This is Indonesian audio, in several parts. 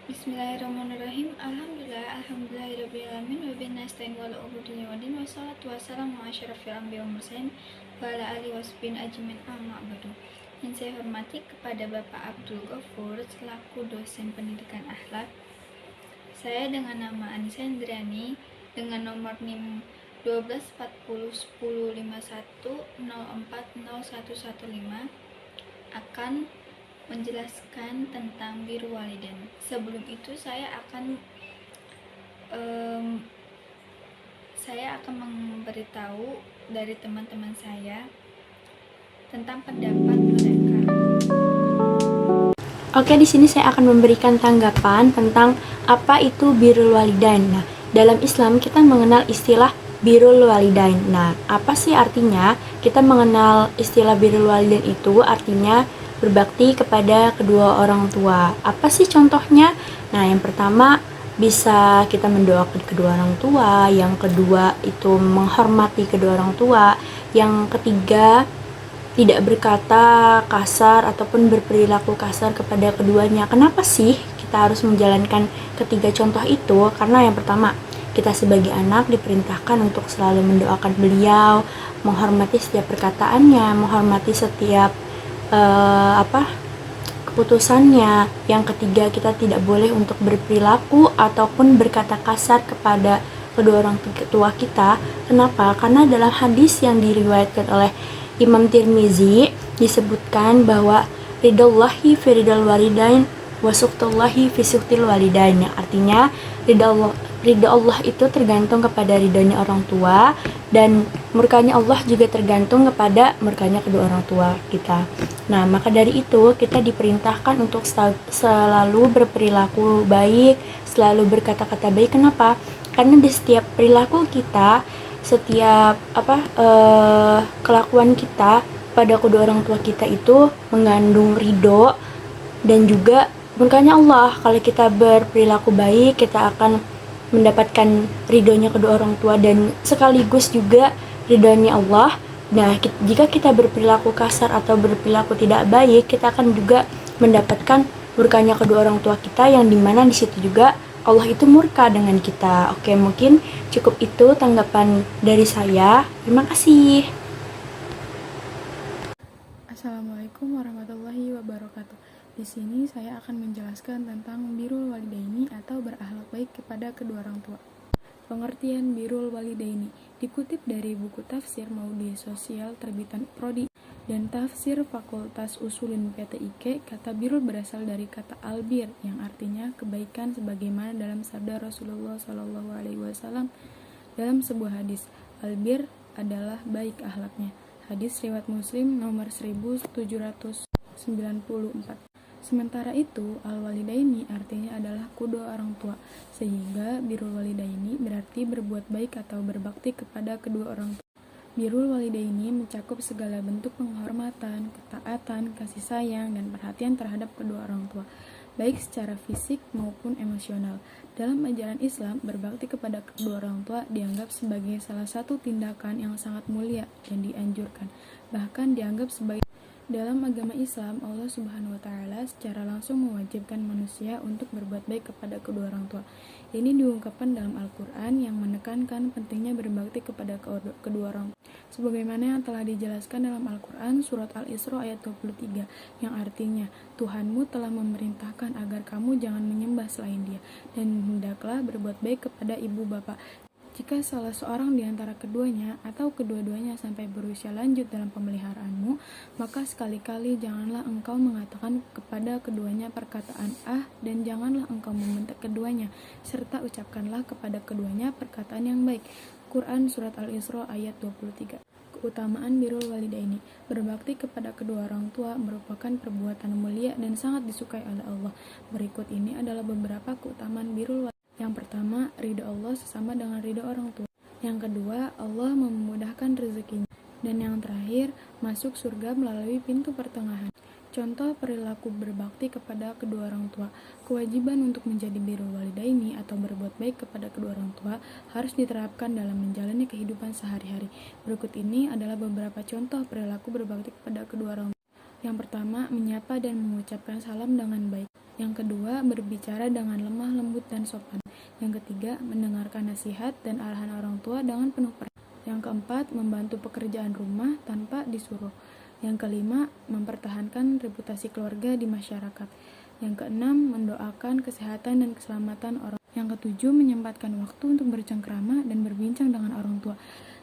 Bismillahirrahmanirrahim. Alhamdulillahirabbil wa bihi nasta'in wa ala umuri waddin wassalatu wassalamu ala asyrafil anbiya'i wal mursalin wa ala alihi washabbihi ajmain amma ba'du. Yang saya hormati kepada Bapak Abdul Ghafur selaku dosen pendidikan akhlak. Saya dengan nama Anissa Indriani dengan nomor NIM 124051040115 akan menjelaskan tentang birrul walidain. Sebelum itu saya akan memberitahu dari teman-teman saya tentang pendapat mereka. Oke, di sini saya akan memberikan tanggapan tentang apa itu birrul walidain. Nah, dalam Islam kita mengenal istilah birrul walidain. Nah, apa sih artinya? Kita mengenal istilah birrul walidain itu artinya berbakti kepada kedua orang tua. Apa sih contohnya? Nah, yang pertama bisa kita mendoakan kedua orang tua, yang kedua itu menghormati kedua orang tua, yang ketiga tidak berkata kasar ataupun berperilaku kasar kepada keduanya. Kenapa sih kita harus menjalankan ketiga contoh itu? Karena yang pertama, kita sebagai anak diperintahkan untuk selalu mendoakan beliau, menghormati setiap perkataannya, menghormati setiap keputusannya. Yang ketiga, kita tidak boleh untuk berperilaku ataupun berkata kasar kepada kedua orang tua kita. Kenapa? Karena dalam hadis yang diriwayatkan oleh Imam Tirmizi disebutkan bahwa ridallahi fi ridal walidain wa sukhtullahi fi sukhtil walidain, yang artinya ridha Allah itu tergantung kepada ridhonya orang tua, dan murkanya Allah juga tergantung kepada murkanya kedua orang tua kita. Nah, maka dari itu kita diperintahkan untuk selalu berperilaku baik, selalu berkata-kata baik. Kenapa? Karena di setiap perilaku kita, setiap kelakuan kita pada kedua orang tua kita itu mengandung ridho dan juga murkanya Allah. Kalau kita berperilaku baik, kita akan mendapatkan ridhonya kedua orang tua dan sekaligus juga ridhonya Allah. Nah, jika kita berperilaku kasar atau berperilaku tidak baik, kita akan juga mendapatkan murkanya kedua orang tua kita, yang dimana di situ juga Allah itu murka dengan kita. Oke, mungkin cukup itu tanggapan dari saya. Terima kasih. Assalamualaikum warahmatullahi wabarakatuh. Di sini saya akan menjelaskan tentang birrul walidaini atau berakhlak baik kepada kedua orang tua. Pengertian birrul walidaini dikutip dari buku tafsir Maudi Sosial terbitan Prodi dan tafsir Fakultas Usulin PTIK. Kata birrul berasal dari kata albir yang artinya kebaikan, sebagaimana dalam sabda Rasulullah SAW dalam sebuah hadis, albir adalah baik akhlaknya. Hadis riwayat Muslim nomor 1794. Sementara itu, al-walidaini artinya adalah kedua orang tua, sehingga birrul walidaini berarti berbuat baik atau berbakti kepada kedua orang tua. Birrul walidaini mencakup segala bentuk penghormatan, ketaatan, kasih sayang, dan perhatian terhadap kedua orang tua, baik secara fisik maupun emosional. Dalam ajaran Islam, berbakti kepada kedua orang tua dianggap sebagai salah satu tindakan yang sangat mulia dan dianjurkan, bahkan dianggap sebagai. Dalam agama Islam, Allah Subhanahu wa Ta'ala secara langsung mewajibkan manusia untuk berbuat baik kepada kedua orang tua. Ini diungkapkan dalam Al-Quran yang menekankan pentingnya berbakti kepada kedua orang tua, sebagaimana yang telah dijelaskan dalam Al-Quran surat Al-Isra ayat 23, yang artinya, Tuhanmu telah memerintahkan agar kamu jangan menyembah selain Dia, dan hendaklah berbuat baik kepada ibu bapa. Jika salah seorang di antara keduanya atau kedua-duanya sampai berusia lanjut dalam pemeliharaanmu, maka sekali-kali janganlah engkau mengatakan kepada keduanya perkataan dan janganlah engkau membentak keduanya, serta ucapkanlah kepada keduanya perkataan yang baik. Quran Surat Al-Isra ayat 23. Keutamaan birrul walidaini, berbakti kepada kedua orang tua merupakan perbuatan mulia dan sangat disukai oleh Allah. Berikut ini adalah beberapa keutamaan birrul walidaini. Yang pertama, ridha Allah sesama dengan ridha orang tua. Yang kedua, Allah memudahkan rezekinya. Dan yang terakhir, masuk surga melalui pintu pertengahan. Contoh perilaku berbakti kepada kedua orang tua. Kewajiban untuk menjadi birrul walidaini atau berbuat baik kepada kedua orang tua harus diterapkan dalam menjalani kehidupan sehari-hari. Berikut ini adalah beberapa contoh perilaku berbakti kepada kedua orang tua. Yang pertama, menyapa dan mengucapkan salam dengan baik. Yang kedua, berbicara dengan lemah lembut dan sopan. Yang ketiga, mendengarkan nasihat dan arahan orang tua dengan penuh perhatian. Yang keempat, membantu pekerjaan rumah tanpa disuruh. Yang kelima, mempertahankan reputasi keluarga di masyarakat. Yang keenam, mendoakan kesehatan dan keselamatan orang. Yang ketujuh, menyempatkan waktu untuk bercengkrama dan berbincang dengan orang tua.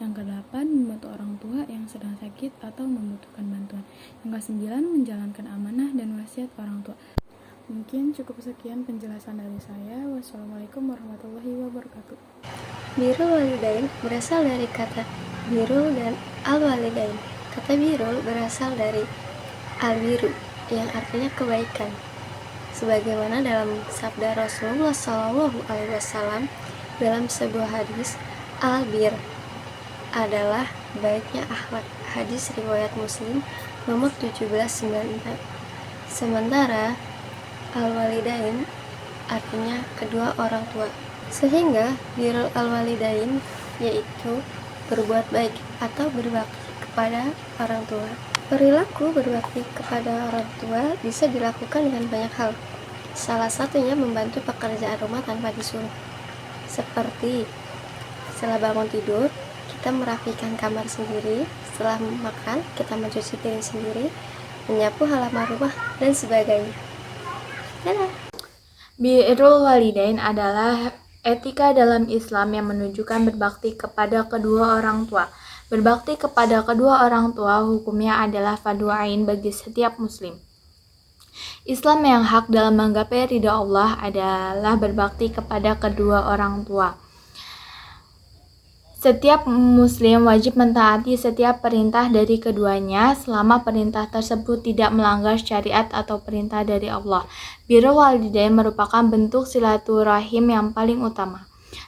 Yang kedelapan, membantu orang tua yang sedang sakit atau membutuhkan bantuan. Yang kesembilan, menjalankan amanah dan wasiat orang tua. Mungkin cukup sekian penjelasan dari saya. Wassalamualaikum warahmatullahi wabarakatuh. Birrul walidain berasal dari kata birrul dan al-walidain. Kata birrul berasal dari al-biru yang artinya kebaikan. Sebagaimana dalam sabda Rasulullah SAW dalam sebuah hadis, al-bir adalah baiknya akhlak. Hadis riwayat Muslim nomor 1796. Sementara al-walidain artinya kedua orang tua. Sehingga birrul al-walidain yaitu berbuat baik atau berbakti kepada orang tua. Perilaku berbakti kepada orang tua bisa dilakukan dengan banyak hal. Salah satunya membantu pekerjaan rumah tanpa disuruh. Seperti setelah bangun tidur, kita merapikan kamar sendiri. Setelah makan, kita mencuci piring sendiri, menyapu halaman rumah, dan sebagainya. Dadah. Birrul walidain adalah etika dalam Islam yang menunjukkan berbakti kepada kedua orang tua. Berbakti kepada kedua orang tua hukumnya adalah fardu ain bagi setiap muslim. Islam yang hak dalam menggapai ridha Allah adalah berbakti kepada kedua orang tua. Setiap muslim wajib mentaati setiap perintah dari keduanya selama perintah tersebut tidak melanggar syariat atau perintah dari Allah. Birrul walidain merupakan bentuk silaturahim yang paling utama.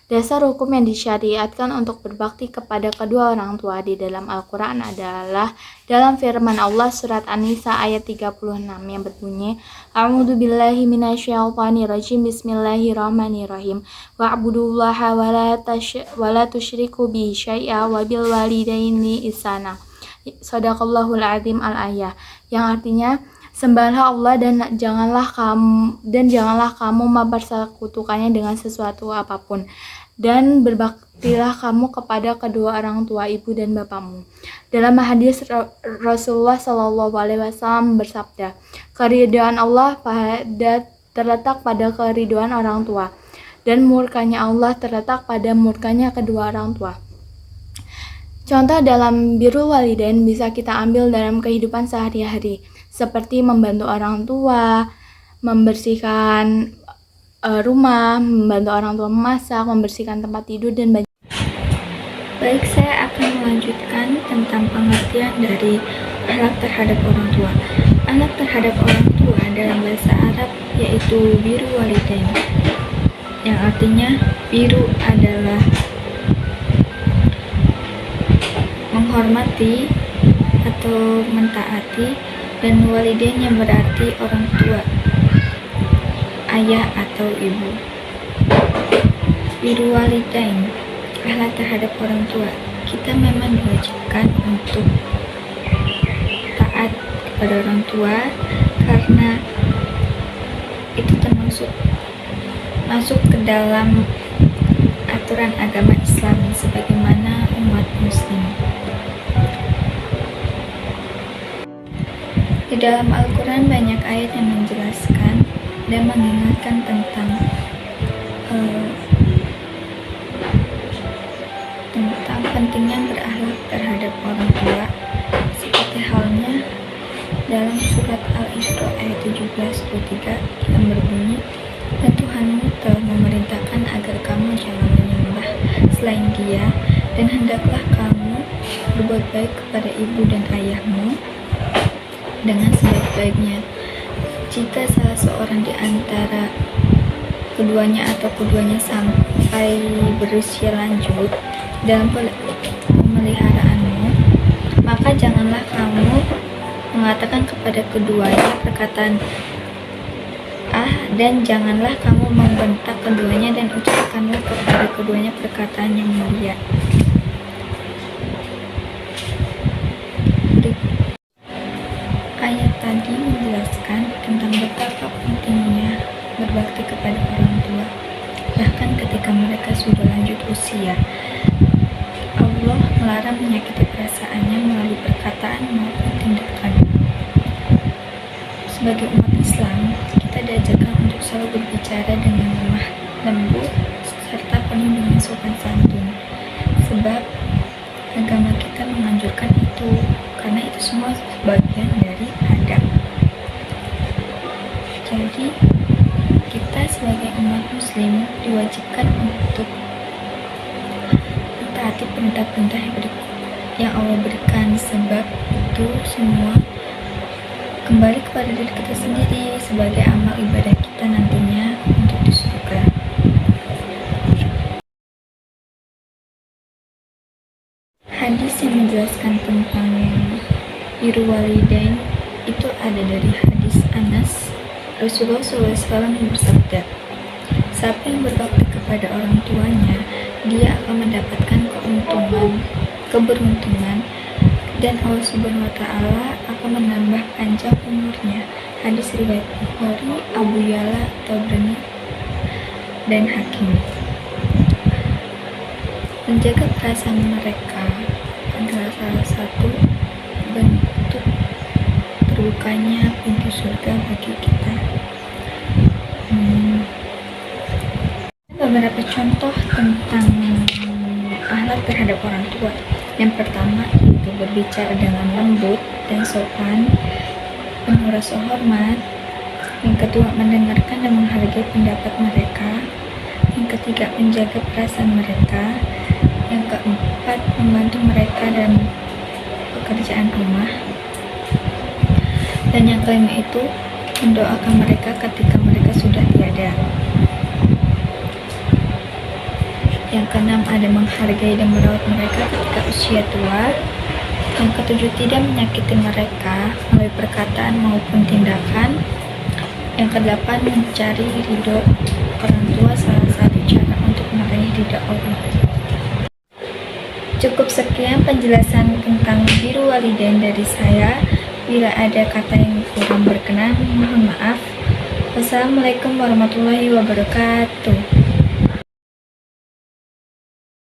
Dasar hukum yang disyariatkan untuk berbakti kepada kedua orang tua di dalam Al-Quran adalah dalam firman Allah surat An-Nisa ayat 36 yang berbunyi, A'udzu billahi minasyaitonir rajim, bismillahirrahmanirrahim, wa'budullaha wa la tusyriku bihi syai'a wa bil walidaini ihsana. Shadaqallahul azim al-ayah, yang artinya sembahlah Allah dan janganlah kamu mempersekutukannya dengan sesuatu apapun, dan berbaktilah kamu kepada kedua orang tua, ibu dan bapakmu. Dalam hadis Rasulullah SAW bersabda, keridhaan Allah terletak pada keridhaan orang tua, dan murkanya Allah terletak pada murkanya kedua orang tua. Contoh dalam birrul walidain bisa kita ambil dalam kehidupan sehari-hari, seperti membantu orang tua, membersihkan rumah, membantu orang tua memasak, membersihkan tempat tidur, dan banyak. Baik, saya akan melanjutkan tentang pengertian dari akhlak terhadap orang tua. Akhlak terhadap orang tua dalam bahasa Arab yaitu birrul walidain, yang artinya biru adalah menghormati atau mentaati, dan walidain yang berarti orang tua, ayah atau ibu. Birrul walidain, akhlak terhadap orang tua. Kita memang diwajibkan untuk taat kepada orang tua karena itu masuk ke dalam aturan agama Islam sebagaimana umat muslim. Di dalam Al-Quran banyak ayat yang menjelaskan dan mengingatkan tentang pentingnya berakhlak terhadap orang tua, seperti halnya dalam surat Al-Isra ayat 17-23 yang berbunyi, dan Tuhanmu telah memerintahkan agar kamu jangan menyembah selain Dia, dan hendaklah kamu berbuat baik kepada ibu dan ayahmu dengan sebaik-baiknya. Jika salah seorang di antara keduanya atau keduanya sampai berusia lanjut dalam pemeliharaanmu, maka janganlah kamu mengatakan kepada keduanya perkataan dan janganlah kamu membentak keduanya, dan ucapkanlah kepada keduanya perkataan yang mulia. Ayat tadi menjelaskan tentang betapa pentingnya berbakti kepada orang tua, bahkan ketika mereka sudah lanjut usia. Allah melarang menyakiti perasaannya melalui perkataan maupun tindakan. Sebagai umat Islam, kita diajarkan untuk selalu berbicara dengan lemah lembut serta penuh dengan sopan santun. Sebab agama kita menganjurkan itu, karena itu semua bagian dari adab. Jadi kita sebagai umat muslim diwajibkan untuk mentaati perintah-perintah yang Allah berikan, sebab itu semua kembali kepada diri kita sendiri sebagai amal ibadah kita nantinya untuk di surga. Hadis yang menjelaskan tentang birrul walidain itu ada dari hadis Anas. Rasulullah SAW bersabda, siapa yang berbakti kepada orang tuanya, dia akan mendapatkan keberuntungan, dan Allah Subhanahu wa Ta'ala akan menambah panjang umurnya. Hadis riwayat Bukhari, Abu Ya'la, Tabrani, dan Hakim. Menjaga perasaan mereka adalah salah satu bentuk terbukanya pintu surga bagi kita. Beberapa contoh tentang akhlak terhadap orang tua. Yang pertama itu berbicara dengan lembut dan sopan, penuh rasa hormat. Yang kedua, mendengarkan dan menghargai pendapat mereka. Yang ketiga, menjaga perasaan mereka. Yang keempat, membantu mereka dalam pekerjaan rumah. Dan yang kelima itu mendoakan mereka ketika mereka sudah tiada. Yang keenam, ada menghargai dan merawat mereka ketika usia tua. Yang ketujuh, tidak menyakiti mereka melalui perkataan maupun tindakan. Yang kedelapan, mencari ridho orang tua, salah satu cara untuk meraih ridho Allah. Cukup sekian penjelasan tentang birrul walidain dari saya. Bila ada kata yang kurang berkenan, mohon maaf. Wassalamualaikum warahmatullahi wabarakatuh.